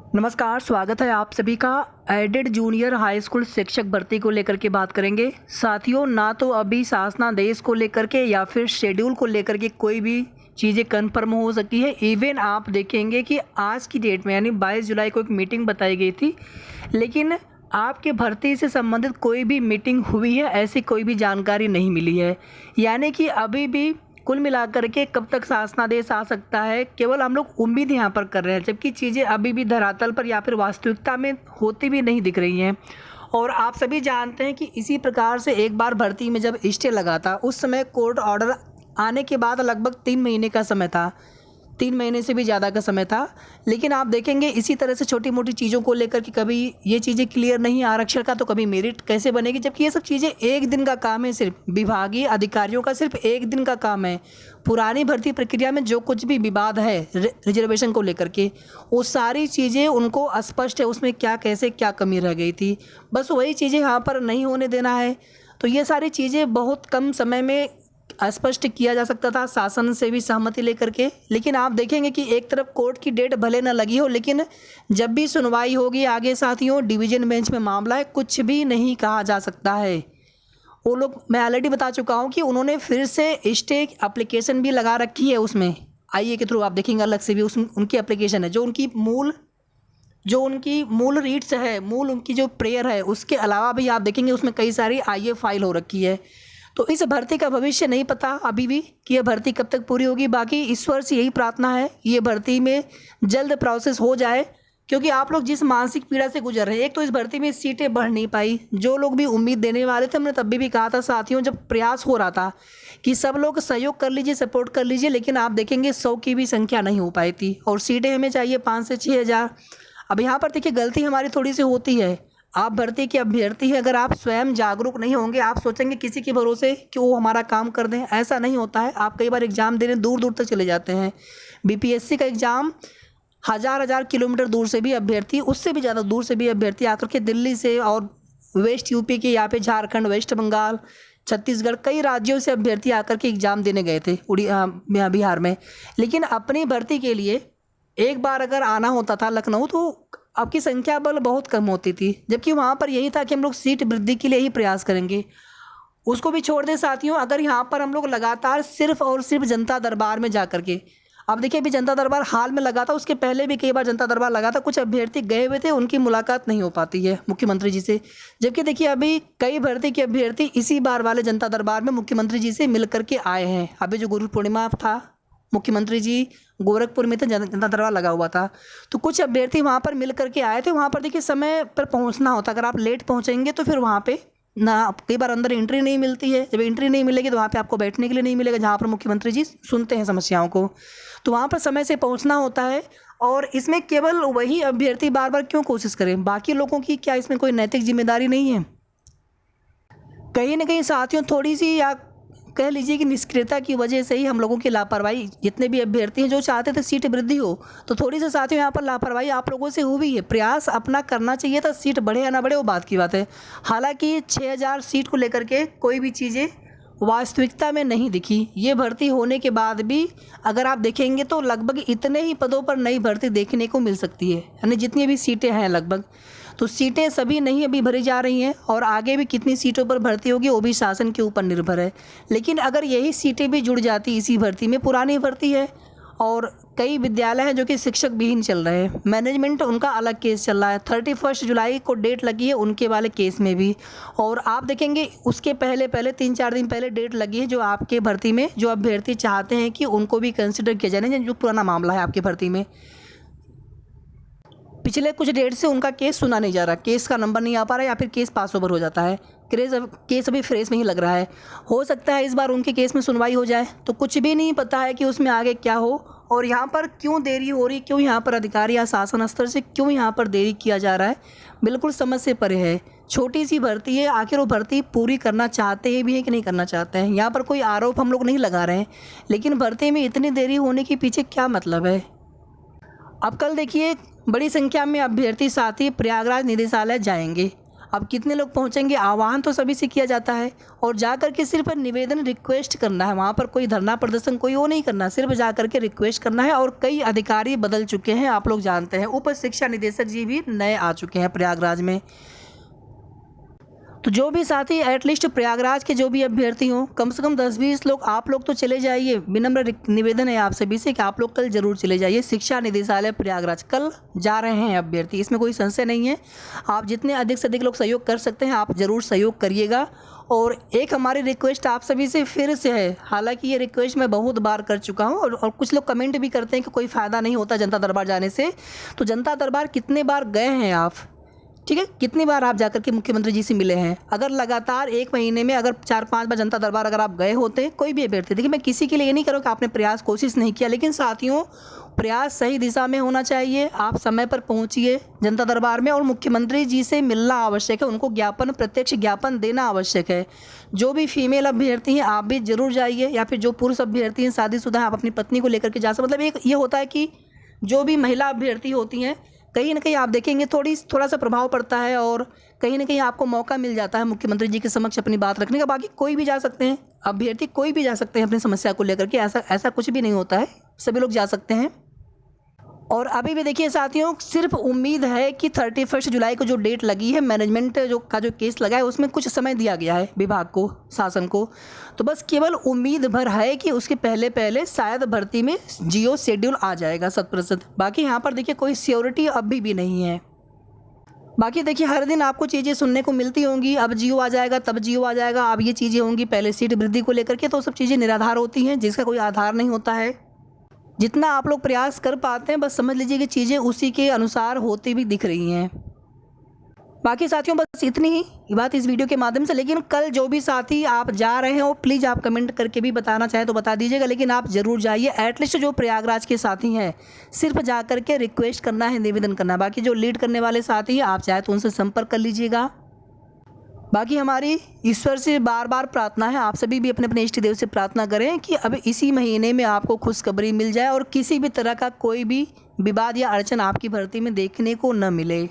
नमस्कार, स्वागत है आप सभी का। एडेड जूनियर हाई स्कूल शिक्षक भर्ती को लेकर के बात करेंगे। साथियों, ना तो अभी शासनादेश को लेकर के या फिर शेड्यूल को लेकर के कोई भी चीज़ें कन्फर्म हो सकी है। इवन आप देखेंगे कि आज की डेट में यानी 22 जुलाई को एक मीटिंग बताई गई थी, लेकिन आपके भर्ती से संबंधित कोई भी मीटिंग हुई है ऐसी कोई भी जानकारी नहीं मिली है। यानी कि अभी भी कुल मिलाकर के कब तक शासनादेश आ सकता है, केवल हम लोग उम्मीद यहाँ पर कर रहे हैं, जबकि चीज़ें अभी भी धरातल पर या फिर वास्तविकता में होती भी नहीं दिख रही हैं। और आप सभी जानते हैं कि इसी प्रकार से एक बार भर्ती में जब स्टे लगा था, उस समय कोर्ट ऑर्डर आने के बाद लगभग 3 महीने का समय था, 3 महीने से भी ज़्यादा का समय था। लेकिन आप देखेंगे इसी तरह से छोटी मोटी चीज़ों को लेकर के कभी ये चीज़ें क्लियर नहीं, आरक्षण का तो कभी मेरिट कैसे बनेगी, जबकि ये सब चीज़ें एक दिन का काम है। सिर्फ विभागीय अधिकारियों का सिर्फ एक दिन का काम है। पुरानी भर्ती प्रक्रिया में जो कुछ भी विवाद है रिजर्वेशन को लेकर के, वो सारी चीज़ें उनको स्पष्ट है उसमें क्या कैसे क्या कमी रह गई थी, बस वही चीज़ें यहाँ पर नहीं होने देना है। तो ये सारी चीज़ें बहुत कम समय में स्पष्ट किया जा सकता था, शासन से भी सहमति लेकर के। लेकिन आप देखेंगे कि एक तरफ कोर्ट की डेट भले न लगी हो, लेकिन जब भी सुनवाई होगी आगे साथियों, डिवीज़न बेंच में मामला है, कुछ भी नहीं कहा जा सकता है। वो लोग, मैं ऑलरेडी बता चुका हूँ कि उन्होंने फिर से स्टे एप्लीकेशन भी लगा रखी है। उसमें आईए के थ्रू आप देखेंगे अलग से भी उनकी एप्लीकेशन है, जो उनकी मूल रीड्स है, मूल उनकी जो प्रेयर है, उसके अलावा भी आप देखेंगे उसमें कई सारी आईए फाइल हो रखी है। तो इस भर्ती का भविष्य नहीं पता अभी भी कि यह भर्ती कब तक पूरी होगी। बाकी ईश्वर से यही प्रार्थना है ये भर्ती में जल्द प्रोसेस हो जाए, क्योंकि आप लोग जिस मानसिक पीड़ा से गुजर रहे हैं, एक तो इस भर्ती में सीटें बढ़ नहीं पाई। जो लोग भी उम्मीद देने वाले थे, हमने तब भी कहा था साथियों, जब प्रयास हो रहा था कि सब लोग सहयोग कर लीजिए, सपोर्ट कर लीजिए, लेकिन आप देखेंगे 100 की भी संख्या नहीं हो पाई थी। और सीटें हमें चाहिए 5 से 6 हज़ार। अब यहाँ पर देखिए गलती हमारी थोड़ी सी होती है। आप भर्ती के अभ्यर्थी हैं, अगर आप स्वयं जागरूक नहीं होंगे, आप सोचेंगे किसी के भरोसे कि वो हमारा काम कर दें, ऐसा नहीं होता है। आप कई बार एग्ज़ाम देने दूर दूर तक चले जाते हैं। बीपीएससी का एग्ज़ाम हज़ार किलोमीटर दूर से भी अभ्यर्थी, उससे भी ज़्यादा दूर से भी अभ्यर्थी आकर के दिल्ली से और वेस्ट यूपी के, यहाँ पे झारखंड, वेस्ट बंगाल, छत्तीसगढ़, कई राज्यों से अभ्यर्थी आकर के एग्ज़ाम देने गए थे बिहार में। लेकिन अपनी भर्ती के लिए एक बार अगर आना होता था लखनऊ, तो आपकी संख्या बल बहुत कम होती थी, जबकि वहाँ पर यही था कि हम लोग सीट वृद्धि के लिए ही प्रयास करेंगे। उसको भी छोड़ दें साथियों, अगर यहाँ पर हम लोग लगातार सिर्फ और सिर्फ जनता दरबार में जा कर के, अब देखिए अभी जनता दरबार हाल में लगा था, उसके पहले भी कई बार जनता दरबार लगा था, कुछ अभ्यर्थी गए हुए थे, उनकी मुलाकात नहीं हो पाती है मुख्यमंत्री जी से। जबकि देखिए अभी कई भर्ती के अभ्यर्थी इसी बार वाले जनता दरबार में मुख्यमंत्री जी से मिल करके आए हैं। अभी जो गुरु पूर्णिमा था, मुख्यमंत्री जी गोरखपुर में तो जनता दरबार लगा हुआ था, तो कुछ अभ्यर्थी वहाँ पर मिल करके आए थे। वहाँ पर देखिए समय पर पहुँचना होता, अगर आप लेट पहुँचेंगे तो फिर वहाँ पे ना कई बार अंदर एंट्री नहीं मिलती है। जब एंट्री नहीं मिलेगी तो वहाँ पे आपको बैठने के लिए नहीं मिलेगा, जहाँ पर मुख्यमंत्री जी सुनते हैं समस्याओं को। तो वहाँ पर समय से पहुँचना होता है। और इसमें केवल वही अभ्यर्थी बार बार क्यों कोशिश करें, बाकी लोगों की क्या इसमें कोई नैतिक जिम्मेदारी नहीं है? कहीं ना कहीं साथियों, थोड़ी सी या कह लीजिए कि निष्क्रियता की वजह से ही हम लोगों की लापरवाही, जितने भी अभ्यर्थी हैं जो चाहते थे सीट वृद्धि हो, तो थोड़ी सी साथियों यहाँ पर लापरवाही आप लोगों से हुई है। प्रयास अपना करना चाहिए था, सीट बढ़े या ना बढ़े वो बात की बात है। हालांकि 6000 सीट को लेकर के कोई भी चीज़ें वास्तविकता में नहीं दिखी। ये भर्ती होने के बाद भी अगर आप देखेंगे तो लगभग इतने ही पदों पर नई भर्ती देखने को मिल सकती है, यानी जितनी भी सीटें हैं लगभग, तो सीटें सभी नहीं अभी भरी जा रही हैं। और आगे भी कितनी सीटों पर भर्ती होगी वो भी शासन के ऊपर निर्भर है। लेकिन अगर यही सीटें भी जुड़ जाती इसी भर्ती में, पुरानी भर्ती है और कई विद्यालय हैं जो कि शिक्षक विहीन चल रहे हैं, मैनेजमेंट उनका अलग केस चल रहा है, 31 जुलाई को डेट लगी है उनके वाले केस में भी। और आप देखेंगे उसके पहले 3-4 दिन पहले डेट लगी है जो आपके भर्ती में जो अभ्यर्थी चाहते हैं कि उनको भी कंसिडर किया जाए, जो पुराना मामला है आपकी भर्ती में, पिछले कुछ डेट से उनका केस सुना नहीं जा रहा, केस का नंबर नहीं आ पा रहा है या फिर केस पास ओवर हो जाता है। केस अभी फ्रेश में ही लग रहा है। हो सकता है इस बार उनके केस में सुनवाई हो जाए, तो कुछ भी नहीं पता है कि उसमें आगे क्या हो और यहाँ पर क्यों देरी हो रही, क्यों यहाँ पर अधिकारी या शासन स्तर से क्यों यहाँ पर देरी किया जा रहा है, बिल्कुल समझ से परे है। छोटी सी भर्ती है, आखिर वो भर्ती पूरी करना चाहते हैं भी हैं कि नहीं करना चाहते हैं, यहाँ पर कोई आरोप हम लोग नहीं लगा रहे हैं, लेकिन भर्ती में इतनी देरी होने के पीछे क्या मतलब है? अब कल देखिए बड़ी संख्या में अभ्यर्थी साथी प्रयागराज निदेशालय जाएंगे। अब कितने लोग पहुंचेंगे, आह्वान तो सभी से किया जाता है, और जा कर के सिर्फ निवेदन रिक्वेस्ट करना है, वहाँ पर कोई धरना प्रदर्शन कोई वो नहीं करना, सिर्फ जा कर के रिक्वेस्ट करना है। और कई अधिकारी बदल चुके हैं, आप लोग जानते हैं, उप शिक्षा निदेशक जी भी नए आ चुके हैं प्रयागराज में। तो जो भी साथी एटलीस्ट प्रयागराज के जो भी अभ्यर्थी हों, कम से कम 10-20 लोग आप लोग तो चले जाइए। विनम्र निवेदन है आप सभी से कि आप लोग कल जरूर चले जाइए शिक्षा निदेशालय प्रयागराज। कल जा रहे हैं अभ्यर्थी, इसमें कोई संशय नहीं है। आप जितने अधिक से अधिक लोग सहयोग कर सकते हैं आप ज़रूर सहयोग करिएगा। और एक हमारी रिक्वेस्ट आप सभी से फिर से है, हालांकि ये रिक्वेस्ट मैं बहुत बार कर चुका हूँ और कुछ लोग कमेंट भी करते हैं कि कोई फ़ायदा नहीं होता जनता दरबार जाने से। तो जनता दरबार कितने बार गए हैं आप, ठीक है, कितनी बार आप जाकर के मुख्यमंत्री जी से मिले हैं? अगर लगातार एक महीने में अगर 4-5 बार जनता दरबार अगर आप गए होते, कोई भी अभ्यर्थी, देखिए मैं किसी के लिए ये नहीं करूँ कि आपने प्रयास कोशिश नहीं किया, लेकिन साथियों प्रयास सही दिशा में होना चाहिए। आप समय पर पहुंचिए जनता दरबार में और मुख्यमंत्री जी से मिलना आवश्यक है, उनको ज्ञापन, प्रत्यक्ष ज्ञापन देना आवश्यक है। जो भी फीमेल अभ्यर्थी हैं आप भी जरूर जाइए, या फिर जो पुरुष अभ्यर्थी हैं शादीशुदा हैं आप अपनी पत्नी को लेकर के जा सकते। मतलब एक ये होता है कि जो भी महिला अभ्यर्थी होती हैं कहीं ना कहीं आप देखेंगे थोड़ा सा प्रभाव पड़ता है और कहीं ना कहीं आपको मौका मिल जाता है मुख्यमंत्री जी के समक्ष अपनी बात रखने का। बाकी कोई भी जा सकते हैं अभ्यर्थी, कोई भी जा सकते हैं अपनी समस्या को लेकर के, ऐसा कुछ भी नहीं होता है, सभी लोग जा सकते हैं। और अभी भी देखिए साथियों, सिर्फ उम्मीद है कि 31 जुलाई को जो डेट लगी है, मैनेजमेंट जो केस लगा है उसमें कुछ समय दिया गया है विभाग को, शासन को, तो बस केवल उम्मीद भर है कि उसके पहले शायद भर्ती में जियो शेड्यूल आ जाएगा 100%। बाकी यहाँ पर देखिए कोई श्योरिटी अभी भी नहीं है। बाकी देखिए हर दिन आपको चीज़ें सुनने को मिलती होंगी, अब जियो आ जाएगा, तब जियो आ जाएगा, अब ये चीज़ें होंगी, पहले सीट वृद्धि को लेकर के, तो सब चीज़ें निराधार होती हैं जिसका कोई आधार नहीं होता है। जितना आप लोग प्रयास कर पाते हैं बस समझ लीजिए कि चीज़ें उसी के अनुसार होती भी दिख रही हैं। बाकी साथियों बस इतनी ही बात इस वीडियो के माध्यम से। लेकिन कल जो भी साथी आप जा रहे हो प्लीज़ आप कमेंट करके भी बताना चाहें तो बता दीजिएगा, लेकिन आप ज़रूर जाइए। एटलीस्ट जो प्रयागराज के साथी हैं सिर्फ जा कर के रिक्वेस्ट करना है, निवेदन करना है। बाकी जो लीड करने वाले साथी हैं आप चाहे तो उनसे संपर्क कर लीजिएगा। बाकी हमारी ईश्वर से बार बार प्रार्थना है, आप सभी भी अपने अपने इष्ट देव से प्रार्थना करें कि अब इसी महीने में आपको खुशखबरी मिल जाए और किसी भी तरह का कोई भी विवाद या अड़चन आपकी भर्ती में देखने को न मिले।